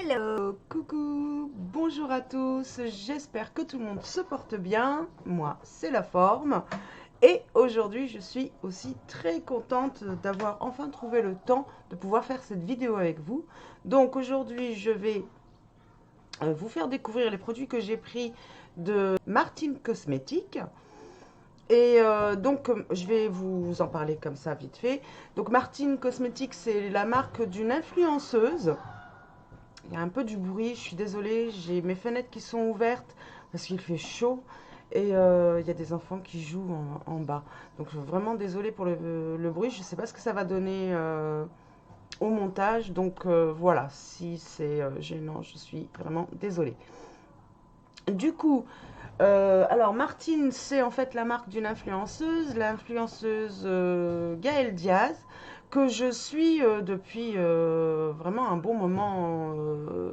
Hello, coucou, bonjour à tous, j'espère que tout le monde se porte bien, moi c'est la forme et aujourd'hui je suis aussi très contente d'avoir enfin trouvé le temps de pouvoir faire cette vidéo avec vous. Donc aujourd'hui je vais vous faire découvrir les produits que j'ai pris de Martine Cosmetics. Et je vais vous en parler comme ça vite fait. Donc Martine Cosmetics, c'est la marque d'une influenceuse. Il y a un peu du bruit, je suis désolée, j'ai mes fenêtres qui sont ouvertes parce qu'il fait chaud et il y a des enfants qui jouent en bas. Donc vraiment désolée pour le bruit, je ne sais pas ce que ça va donner au montage. Donc voilà, si c'est gênant, je suis vraiment désolée. Du coup, alors Martine, c'est en fait la marque d'une influenceuse, l'influenceuse Gaëlle Diaz, que je suis depuis vraiment un bon moment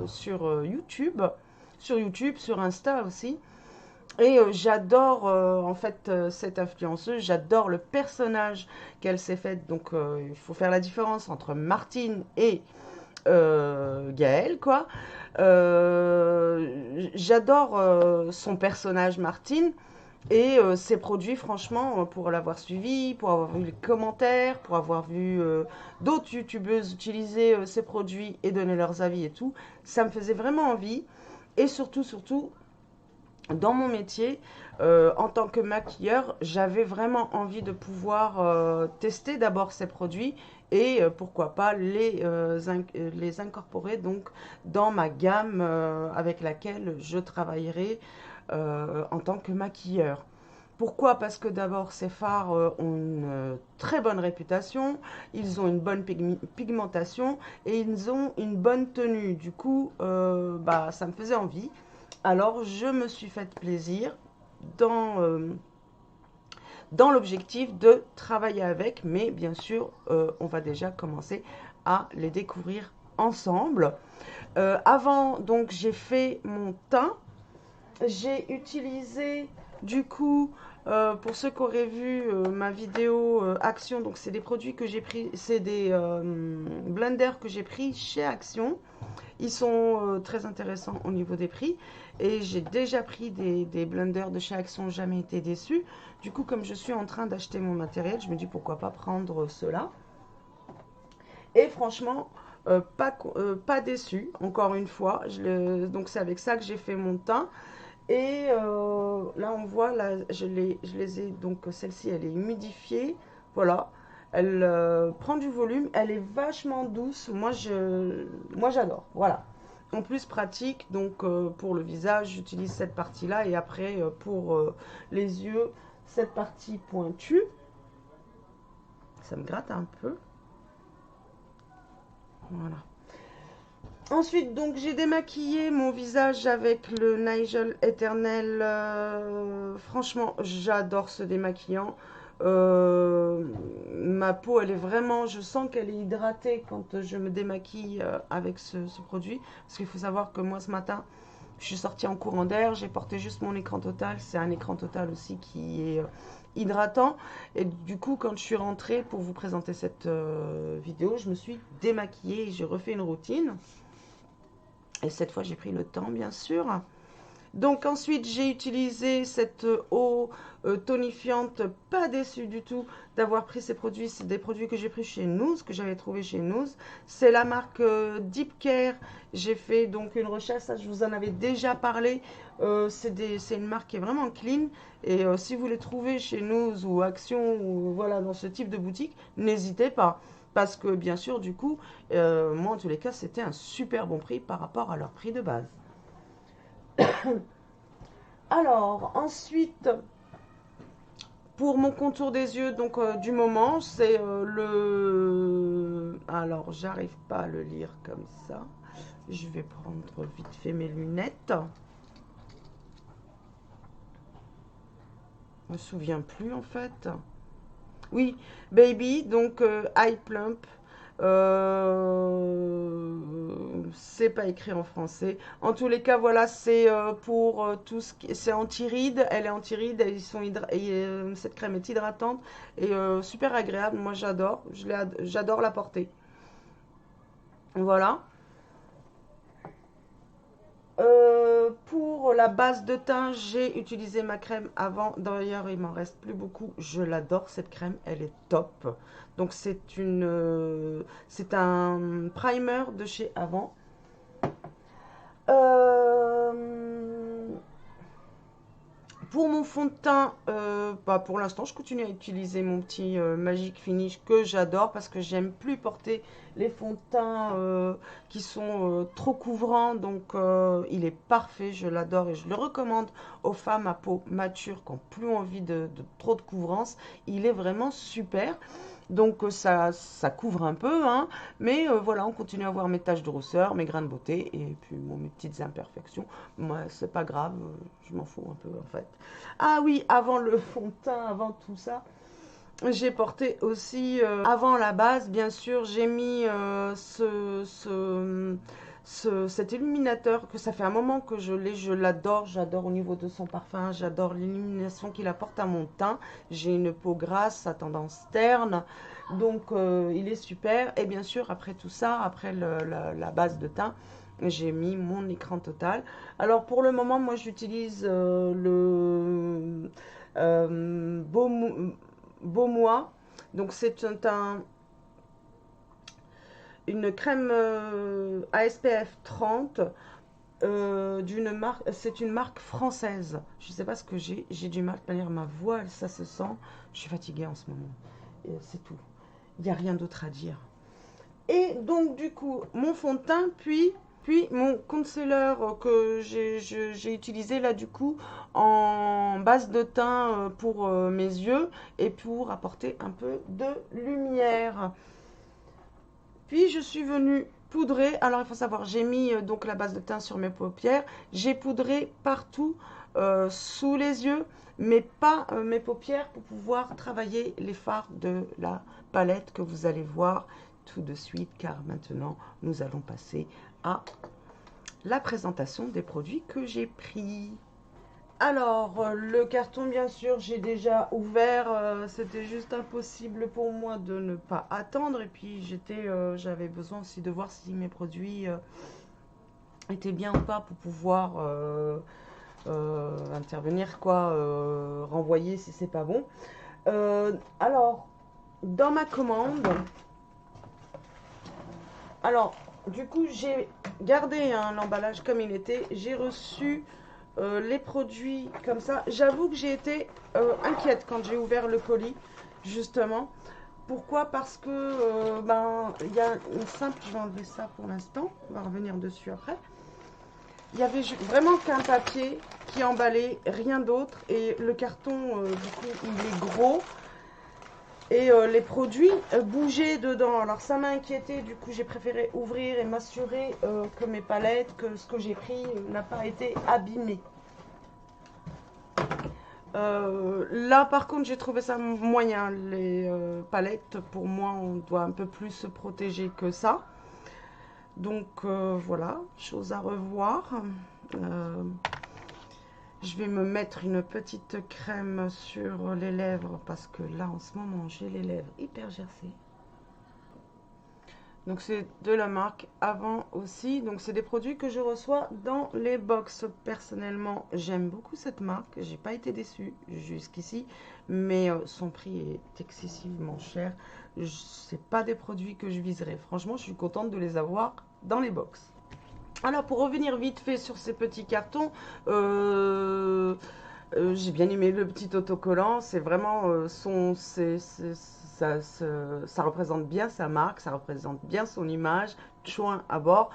sur YouTube, sur Insta aussi. Et j'adore en fait cette influenceuse, j'adore le personnage qu'elle s'est fait. Donc il faut faire la différence entre Martine et Gaëlle, quoi. J'adore son personnage Martine et ses produits, franchement, pour l'avoir suivi, pour avoir vu les commentaires, pour avoir vu d'autres youtubeuses utiliser ses produits et donner leurs avis et tout, ça me faisait vraiment envie. Et surtout, dans mon métier, en tant que maquilleur, j'avais vraiment envie de pouvoir tester d'abord ces produits et pourquoi pas les incorporer donc dans ma gamme avec laquelle je travaillerai en tant que maquilleur. Pourquoi? Parce que d'abord, ces fards ont une très bonne réputation, ils ont une bonne pigmentation et ils ont une bonne tenue. Du coup, ça me faisait envie. Alors, je me suis fait plaisir dans, dans l'objectif de travailler avec, mais bien sûr, on va déjà commencer à les découvrir ensemble. Avant, donc, j'ai fait mon teint. J'ai utilisé, du coup, pour ceux qui auraient vu ma vidéo Action, donc c'est des produits que j'ai pris, c'est des blenders que j'ai pris chez Action. Ils sont très intéressants au niveau des prix. Et j'ai déjà pris des blenders de chez Action, jamais été déçue. Du coup, comme je suis en train d'acheter mon matériel, je me dis pourquoi pas prendre cela. Et franchement, pas déçue, encore une fois. Donc c'est avec ça que j'ai fait mon teint. Et là, on voit, là, je les ai, donc celle-ci, elle est humidifiée. Voilà. Elle prend du volume. Elle est vachement douce. Moi, j'adore. Voilà. En plus, pratique. Donc, pour le visage, j'utilise cette partie-là. Et après, pour les yeux, cette partie pointue. Ça me gratte un peu. Voilà. Ensuite, donc, j'ai démaquillé mon visage avec le Nigel Éternel. Franchement, j'adore ce démaquillant. Ma peau, elle est vraiment... Je sens qu'elle est hydratée quand je me démaquille avec ce produit. Parce qu'il faut savoir que moi, ce matin, je suis sortie en courant d'air. J'ai porté juste mon écran total. C'est un écran total aussi qui est hydratant. Et du coup, quand je suis rentrée pour vous présenter cette vidéo, je me suis démaquillée et j'ai refait une routine. Et cette fois, j'ai pris le temps, bien sûr. Donc ensuite, j'ai utilisé cette eau tonifiante. Pas déçue du tout d'avoir pris ces produits. C'est des produits que j'ai pris chez Nous, que j'avais trouvé chez Nous. C'est la marque Deep Care. J'ai fait donc une recherche, ça je vous en avais déjà parlé. C'est une marque qui est vraiment clean. Et si vous les trouvez chez Nous ou Action ou voilà dans ce type de boutique, n'hésitez pas. Parce que bien sûr, du coup, moi en tous les cas, c'était un super bon prix par rapport à leur prix de base. Alors, ensuite, pour mon contour des yeux, donc du moment, c'est le... Alors, j'arrive pas à le lire comme ça. Je vais prendre vite fait mes lunettes. Je me souviens plus en fait. Oui, Baby, donc Eye Plump. C'est pas écrit en français. En tous les cas, voilà, c'est pour tout ce qui... C'est anti-rides, elle est anti-rides, cette crème est hydratante et super agréable. Moi, j'adore, j'adore la porter. Voilà. Pour la base de teint, j'ai utilisé ma crème avant. D'ailleurs, il m'en reste plus beaucoup. Je l'adore cette crème, elle est top. Donc c'est un primer de chez Avant. Euh, Pour mon fond de teint, bah pour l'instant, je continue à utiliser mon petit Magic Finish que j'adore parce que j'aime plus porter les fonds de teint qui sont trop couvrants. Donc, il est parfait, je l'adore et je le recommande aux femmes à peau mature qui n'ont plus envie de trop de couvrance. Il est vraiment super. Donc, ça couvre un peu, hein, mais voilà, on continue à avoir mes taches de rousseur, mes grains de beauté et puis bon, mes petites imperfections. Moi, c'est pas grave, je m'en fous un peu en fait. Ah oui, avant le fond de teint, avant tout ça, j'ai porté aussi, avant la base, bien sûr, j'ai mis cet illuminateur que ça fait un moment que je l'ai, je l'adore, j'adore au niveau de son parfum, j'adore l'illumination qu'il apporte à mon teint. J'ai une peau grasse à tendance terne, donc il est super. Et bien sûr, après tout ça, après la base de teint, j'ai mis mon écran total. Alors pour le moment, moi j'utilise le Beaumois. Donc c'est une crème ASPF 30 d'une marque, c'est une marque française. Je ne sais pas ce que j'ai du mal à lire ma voix, ça se sent. Je suis fatiguée en ce moment. C'est tout. Il n'y a rien d'autre à dire. Et donc du coup, mon fond de teint, puis mon concealer que j'ai utilisé là du coup en base de teint pour mes yeux et pour apporter un peu de lumière. Puis je suis venue poudrer. Alors il faut savoir, j'ai mis donc la base de teint sur mes paupières. J'ai poudré partout sous les yeux, mais pas mes paupières pour pouvoir travailler les fards de la palette que vous allez voir tout de suite, car maintenant nous allons passer à la présentation des produits que j'ai pris. Alors, le carton, bien sûr, j'ai déjà ouvert. C'était juste impossible pour moi de ne pas attendre. Et puis, j'avais besoin aussi de voir si mes produits étaient bien ou pas pour pouvoir intervenir, quoi, renvoyer si c'est pas bon. Alors, dans ma commande, alors, du coup, j'ai gardé hein, l'emballage comme il était. J'ai reçu les produits comme ça. J'avoue que j'ai été inquiète quand j'ai ouvert le colis, justement. Pourquoi? Parce que ben il y a une simple, je vais enlever ça pour l'instant, on va revenir dessus après. Il y avait vraiment qu'un papier qui emballait, rien d'autre, et le carton du coup il est gros et les produits bougeaient dedans. Alors ça m'a inquiété, du coup j'ai préféré ouvrir et m'assurer que mes palettes, que ce que j'ai pris n'a pas été abîmé. Là par contre j'ai trouvé ça moyen, les palettes pour moi on doit un peu plus se protéger que ça, donc voilà, chose à revoir. Je vais me mettre une petite crème sur les lèvres parce que là en ce moment j'ai les lèvres hyper gercées. Donc c'est de la marque Avant aussi. Donc c'est des produits que je reçois dans les box. Personnellement, j'aime beaucoup cette marque. J'ai pas été déçue jusqu'ici, mais son prix est excessivement cher. C'est pas des produits que je viserais. Franchement, je suis contente de les avoir dans les box. Alors pour revenir vite fait sur ces petits cartons, j'ai bien aimé le petit autocollant. C'est vraiment ça représente bien sa marque, ça représente bien son image. Chouin à bord.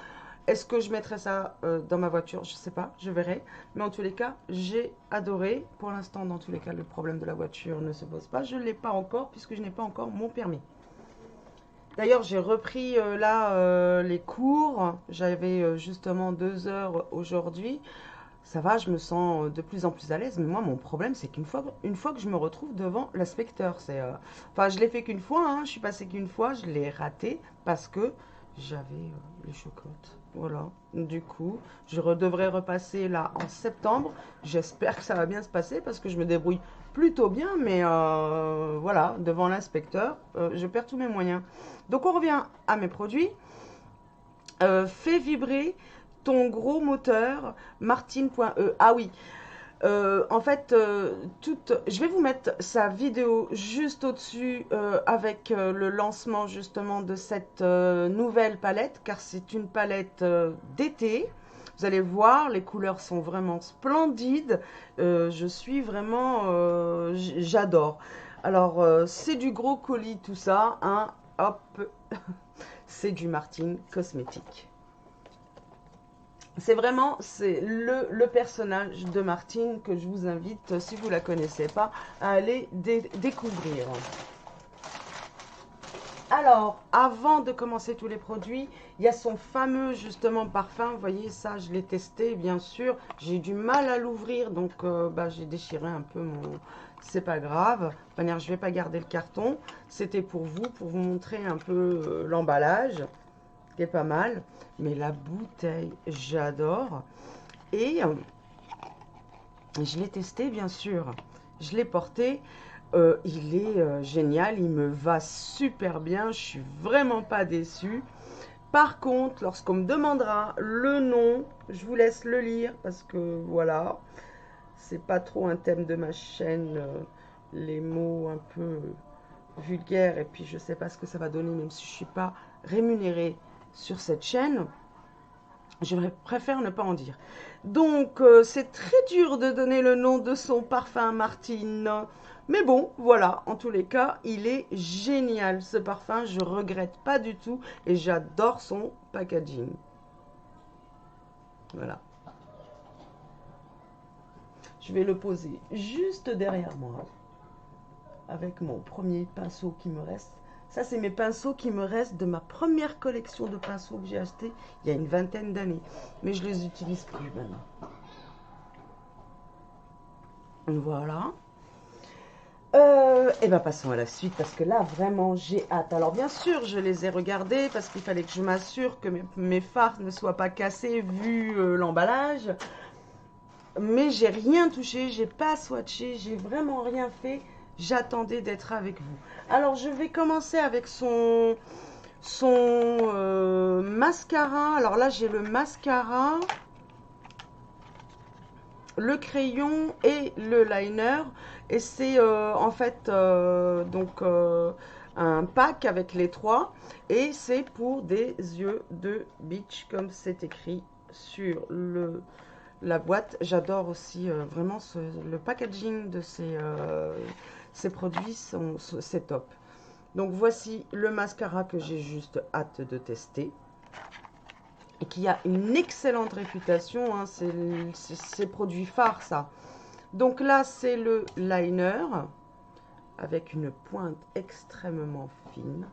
Est-ce que je mettrai ça dans ma voiture? Je sais pas, je verrai. Mais en tous les cas, j'ai adoré. Pour l'instant, dans tous les cas, le problème de la voiture ne se pose pas. Je ne l'ai pas encore puisque je n'ai pas encore mon permis. D'ailleurs, j'ai repris là les cours. J'avais justement 2 heures aujourd'hui. Ça va, je me sens de plus en plus à l'aise. Mais moi, mon problème, c'est une fois que je me retrouve devant l'inspecteur, enfin, je l'ai fait qu'une fois, hein, je suis passée qu'une fois, je l'ai raté parce que j'avais les chocottes. Voilà. Du coup, devrais repasser là en septembre. J'espère que ça va bien se passer parce que je me débrouille plutôt bien, mais voilà, devant l'inspecteur, je perds tous mes moyens. Donc, on revient à mes produits. Fait vibrer ton gros moteur, Martine.e. Ah oui, en fait, je vais vous mettre sa vidéo juste au-dessus avec le lancement justement de cette nouvelle palette, car c'est une palette d'été. Vous allez voir, les couleurs sont vraiment splendides. Je suis vraiment, j'adore. Alors, c'est du gros colis tout ça, hein, hop, c'est du Martine Cosmétique. C'est vraiment le personnage de Martine que je vous invite, si vous ne la connaissez pas, à aller découvrir. Alors, avant de commencer tous les produits, il y a son fameux justement parfum. Vous voyez, ça, je l'ai testé, bien sûr. J'ai eu du mal à l'ouvrir, donc j'ai déchiré un peu mon... C'est pas grave. De toute manière, je ne vais pas garder le carton. C'était pour vous montrer un peu l'emballage, qui est pas mal. Mais la bouteille, j'adore. Et je l'ai testé, bien sûr. Je l'ai porté. Il est génial. Il me va super bien. Je suis vraiment pas déçue. Par contre, lorsqu'on me demandera le nom, je vous laisse le lire parce que voilà, c'est pas trop un thème de ma chaîne. Les mots un peu vulgaires. Et puis, je sais pas ce que ça va donner, même si je suis pas rémunérée sur cette chaîne. Je préfère ne pas en dire. Donc, c'est très dur de donner le nom de son parfum Martine. Mais bon, voilà, en tous les cas, il est génial ce parfum. Je regrette pas du tout et j'adore son packaging. Voilà. Je vais le poser juste derrière moi avec mon premier pinceau qui me reste. Ça, c'est mes pinceaux qui me restent de ma première collection de pinceaux que j'ai acheté il y a une vingtaine d'années. Mais je les utilise plus maintenant. Voilà. Et bien, passons à la suite parce que là, vraiment, j'ai hâte. Alors, bien sûr, je les ai regardés parce qu'il fallait que je m'assure que mes fards ne soient pas cassés vu l'emballage. Mais j'ai rien touché, j'ai pas swatché, j'ai vraiment rien fait. J'attendais d'être avec vous. Alors, je vais commencer avec son mascara. Alors là, j'ai le mascara, le crayon et le liner. Et c'est en fait un pack avec les trois. Et c'est pour des yeux de beach, comme c'est écrit sur la boîte. J'adore aussi vraiment le packaging de ces produits, c'est top. Donc voici le mascara que j'ai juste hâte de tester et qui a une excellente réputation, hein. C'est produits phares ça. Donc là c'est le liner avec une pointe extrêmement fine.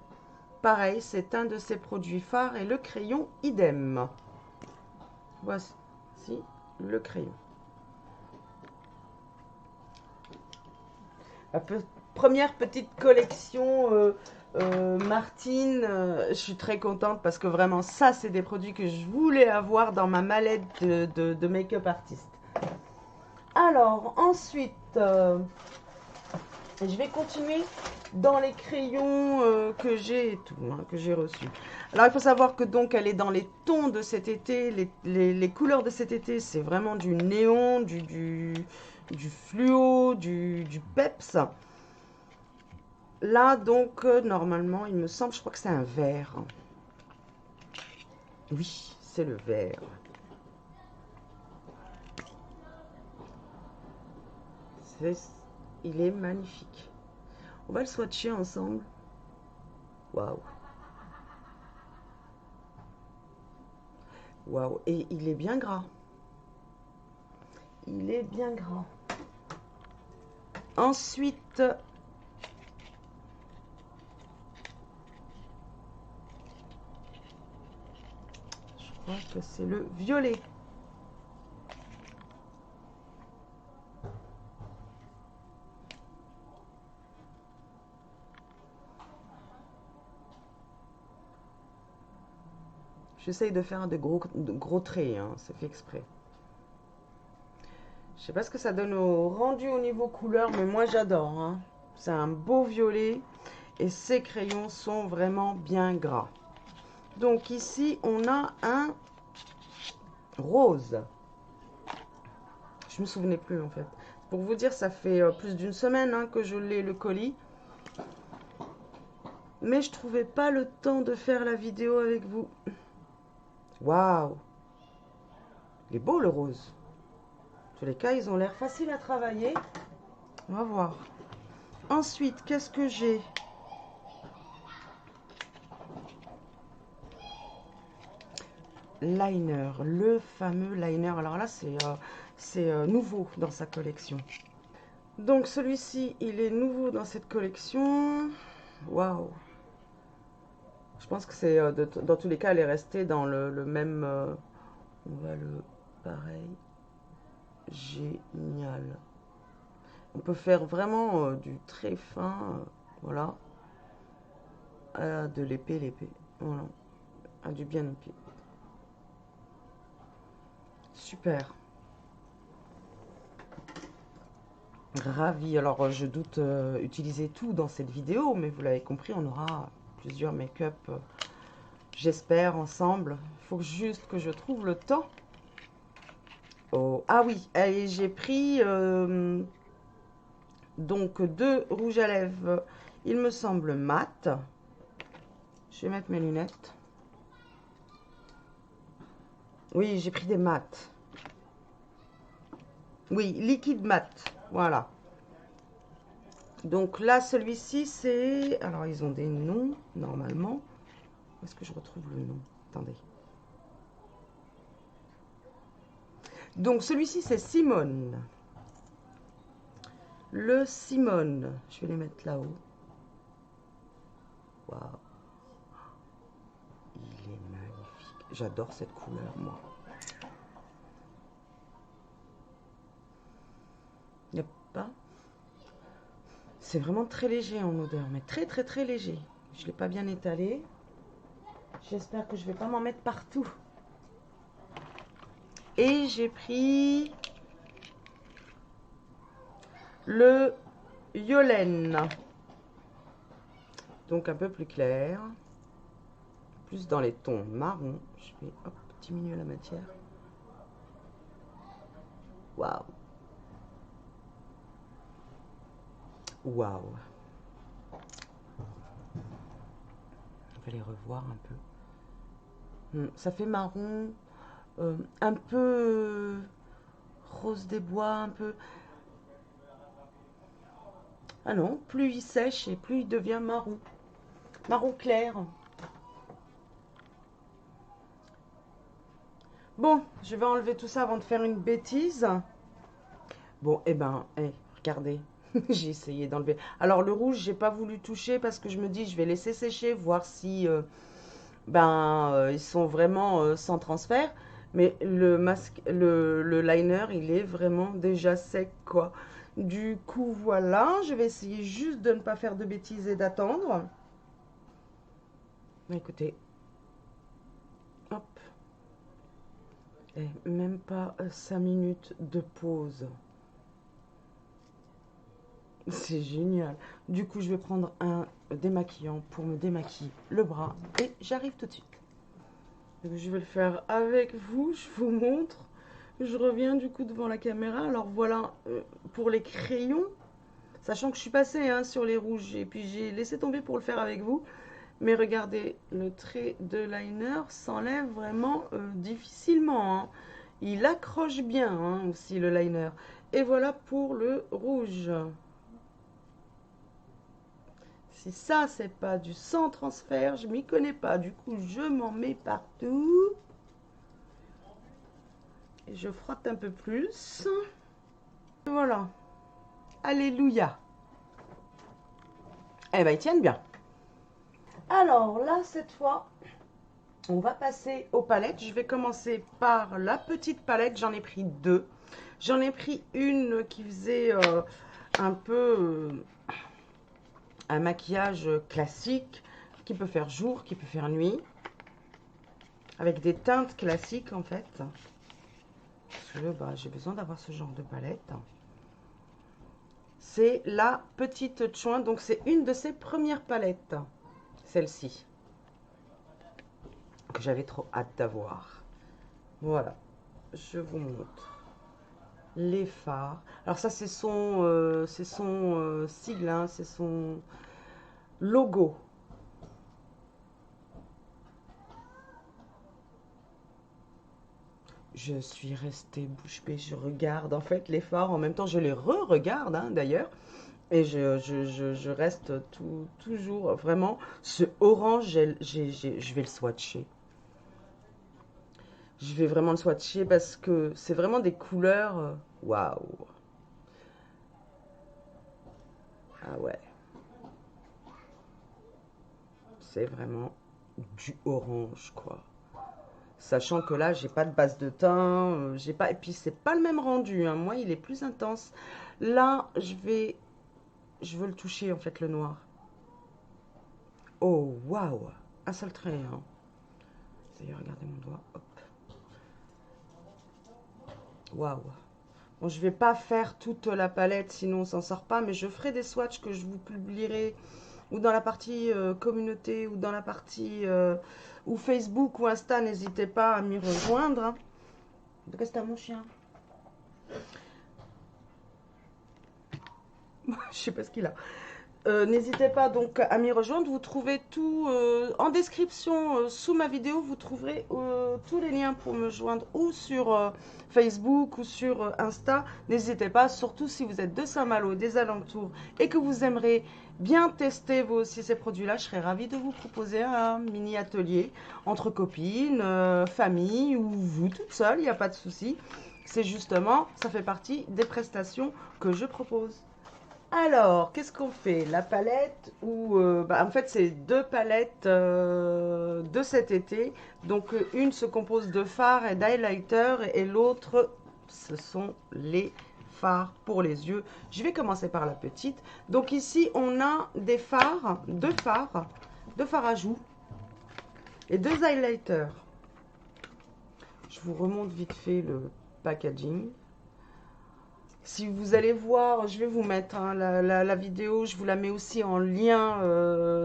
Pareil, c'est un de ces produits phares et le crayon idem. Voici le crayon. Première petite collection Martine, je suis très contente parce que vraiment ça c'est des produits que je voulais avoir dans ma mallette de make-up artiste. Alors ensuite, je vais continuer dans les crayons que j'ai et tout, hein, que j'ai reçus. Alors il faut savoir que donc elle est dans les tons de cet été, les couleurs de cet été, c'est vraiment du néon, du fluo, du peps. Là, donc, normalement, il me semble, je crois que c'est un vert. Oui, c'est le vert. Il est magnifique. On va le swatcher ensemble. Waouh. Waouh. Et il est bien gras. Il est bien gras. Ensuite... je crois que c'est le violet. J'essaye de faire de gros traits, hein, c'est fait exprès. Je sais pas ce que ça donne au rendu au niveau couleur, mais moi j'adore, hein. C'est un beau violet et ces crayons sont vraiment bien gras. Donc ici, on a un rose. Je me souvenais plus en fait. Pour vous dire, ça fait plus d'une semaine hein, que je l'ai le colis. Mais je trouvais pas le temps de faire la vidéo avec vous. Waouh! Il est beau le rose. En tous les cas, ils ont l'air faciles à travailler. On va voir. Ensuite, qu'est-ce que j'ai? Liner, le fameux liner. Alors là, c'est nouveau dans sa collection. Donc celui-ci, il est nouveau dans cette collection. Waouh! Je pense que c'est dans tous les cas, elle est restée dans le même. On va le pareil. Génial. On peut faire vraiment du très fin, voilà, à de l'épais, voilà, à du bien épais. Super. Ravi. Alors, je doute utiliser tout dans cette vidéo, mais vous l'avez compris, on aura plusieurs make-up, j'espère, ensemble. Il faut juste que je trouve le temps. Oh, ah oui, et j'ai pris donc 2 rouges à lèvres, il me semble mat. Je vais mettre mes lunettes. Oui, j'ai pris des mats. Oui, liquide mat. Voilà. Donc là, celui-ci, c'est... Alors, ils ont des noms, normalement. Où est-ce que je retrouve le nom? Attendez. Donc, celui-ci, c'est Simone. Le Simone. Je vais les mettre là-haut. Waouh. Il est magnifique. J'adore cette couleur, moi. Il n'y a pas... C'est vraiment très léger en odeur, mais très, très, très léger. Je ne l'ai pas bien étalé. J'espère que je ne vais pas m'en mettre partout. Et j'ai pris le Yolène. Donc un peu plus clair. Plus dans les tons marron. Je vais hop, diminuer la matière. Waouh. Waouh. On va les revoir un peu. Ça fait marron. Un peu rose des bois, un peu... Ah non, plus il sèche et plus il devient marron. Marron clair. Bon, je vais enlever tout ça avant de faire une bêtise. Bon, eh ben, regardez. J'ai essayé d'enlever. Alors, le rouge, j'ai pas voulu toucher parce que je me dis, je vais laisser sécher, voir si ils sont vraiment sans transfert. Mais le masque, le liner, il est vraiment déjà sec, quoi. Du coup, voilà. Je vais essayer juste de ne pas faire de bêtises et d'attendre. Écoutez. Hop. Et même pas 5 minutes de pause. C'est génial. Du coup, je vais prendre un démaquillant pour me démaquiller le bras. Et j'arrive tout de suite. Donc, je vais le faire avec vous. Je vous montre. Je reviens du coup devant la caméra. Alors voilà, pour les crayons. Sachant que je suis passée hein, sur les rouges. Et puis j'ai laissé tomber pour le faire avec vous. Mais regardez, le trait de liner s'enlève vraiment difficilement. Hein. Il accroche bien hein, aussi le liner. Et voilà pour le rouge. Si ça, c'est pas du sans transfert, je m'y connais pas. Du coup, je m'en mets partout. Et je frotte un peu plus. Voilà. Alléluia. Eh ben, ils tiennent bien. Alors là, cette fois, on va passer aux palettes. Je vais commencer par la petite palette. J'en ai pris 2. J'en ai pris une qui faisait un peu un maquillage classique, qui peut faire jour, qui peut faire nuit. Avec des teintes classiques en fait. Parce que j'ai besoin d'avoir ce genre de palette. C'est la petite Chouin. Donc c'est une de ses premières palettes. Celle-ci. Que j'avais trop hâte d'avoir. Voilà. je vous montre les phares. Alors ça, c'est son sigle, hein, c'est son logo. Je suis restée bouche bée, je regarde en fait les phares, en même temps je les re-regarde hein, d'ailleurs, et je reste toujours vraiment, ce orange, je vais le swatcher. Je vais vraiment le swatcher parce que c'est vraiment des couleurs, waouh, ah ouais, c'est vraiment du orange quoi. Sachant que là, j'ai pas de base de teint, j'ai pas, et puis c'est pas le même rendu, hein. Moi, il est plus intense. Là, je veux le toucher en fait, le noir. Oh, waouh! Un seul trait, hein. D'ailleurs, regardez mon doigt. Hop. Waouh! Bon, je vais pas faire toute la palette, sinon on s'en sort pas, mais je ferai des swatchs que je vous publierai ou dans la partie communauté ou dans la partie ou Facebook ou Insta. N'hésitez pas à m'y rejoindre, hein. De quoi c'est à mon chien? Je sais pas ce qu'il a. N'hésitez pas donc à m'y rejoindre. Vous trouvez tout en description sous ma vidéo. Vous trouverez tous les liens pour me joindre ou sur Facebook ou sur Insta. N'hésitez pas, surtout si vous êtes de Saint-Malo, des alentours et que vous aimeriez bien tester vous aussi ces produits-là. Je serais ravie de vous proposer un mini atelier entre copines, famille ou vous toute seule. Il n'y a pas de souci. C'est justement, ça fait partie des prestations que je propose. Alors, qu'est-ce qu'on fait? La palette ou en fait, c'est deux palettes de cet été. Donc, une se compose de fards et d'highlighter et l'autre, ce sont les fards pour les yeux. Je vais commencer par la petite. Donc ici, on a des fards, deux fards à joues et deux highlighters. Je vous remonte vite fait le packaging. Si vous allez voir, je vais vous mettre hein, la vidéo, je vous la mets aussi en lien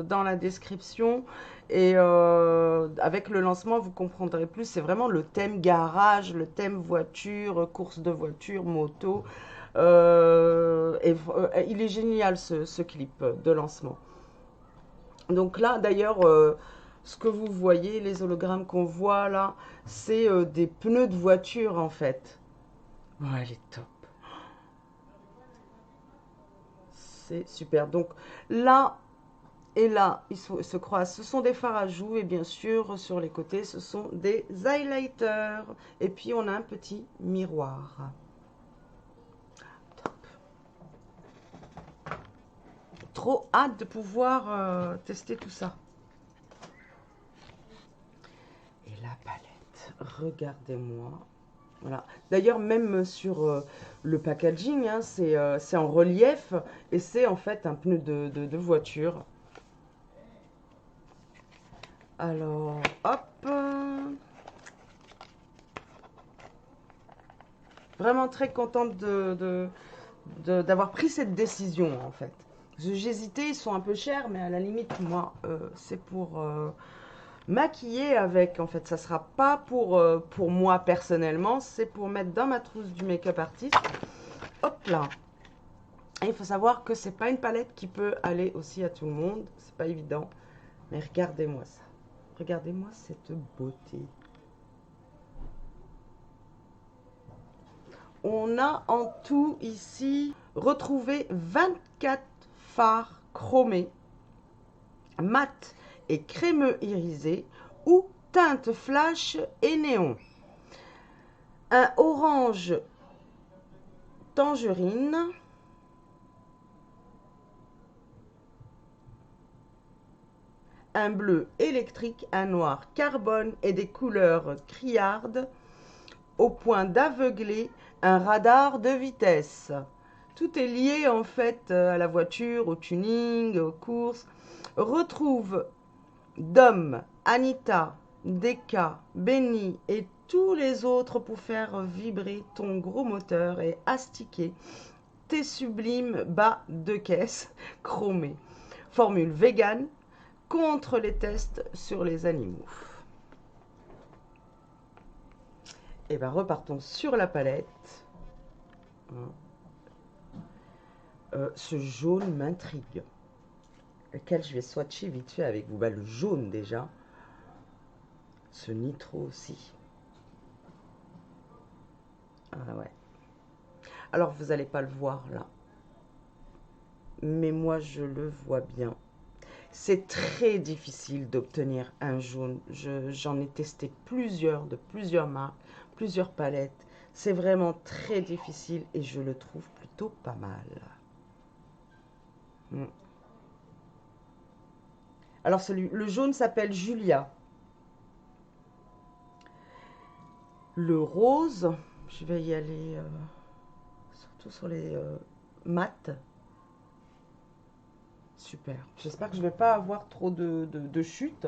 dans la description. Et avec le lancement, vous comprendrez plus. C'est vraiment le thème garage, le thème voiture, course de voiture, moto. Il est génial ce clip de lancement. Donc là, d'ailleurs, ce que vous voyez, les hologrammes qu'on voit là, c'est des pneus de voiture en fait. Oh, elle est top. C'est super. Donc là et là, ils se croisent. Ce sont des fards à joues et bien sûr, sur les côtés, ce sont des highlighters. Et puis, on a un petit miroir. Top. Trop hâte de pouvoir tester tout ça. Et la palette, regardez-moi. Voilà. D'ailleurs, même sur le packaging, hein, c'est en relief et c'est en fait un pneu de voiture. Alors, hop. Vraiment très contente d'avoir pris cette décision, en fait. J'hésitais, ils sont un peu chers, mais à la limite, moi, c'est pour maquiller avec, en fait. Ça sera pas pour moi personnellement, c'est pour mettre dans ma trousse du make-up artiste. Hop là. Et il faut savoir que c'est pas une palette qui peut aller aussi à tout le monde. C'est pas évident. Mais regardez-moi ça. Regardez-moi cette beauté. On a en tout ici retrouvé 24 fards chromés, mat et crémeux irisé ou teintes flash et néon. Un orange tangerine. Un bleu électrique, un noir carbone et des couleurs criardes au point d'aveugler un radar de vitesse. Tout est lié en fait à la voiture, au tuning, aux courses. Retrouve Dom, Anita, Deka, Benny et tous les autres pour faire vibrer ton gros moteur et astiquer tes sublimes bas de caisse chromés. Formule vegan contre les tests sur les animaux. Et bien, repartons sur la palette. Ce jaune m'intrigue. Lequel je vais swatcher vite fait avec vous. Bah, le jaune déjà. Ce nitro aussi. Ah ouais. Alors, vous n'allez pas le voir là. Mais moi, je le vois bien. C'est très difficile d'obtenir un jaune. J'en ai testé plusieurs, de plusieurs marques, plusieurs palettes. C'est vraiment très difficile et je le trouve plutôt pas mal. Alors, le jaune s'appelle Julia. Le rose, je vais y aller surtout sur les mat. Super. J'espère que je ne vais pas avoir trop de chute.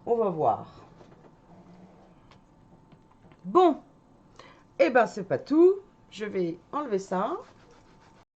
On va voir. Bon, et ben c'est pas tout. Je vais enlever ça.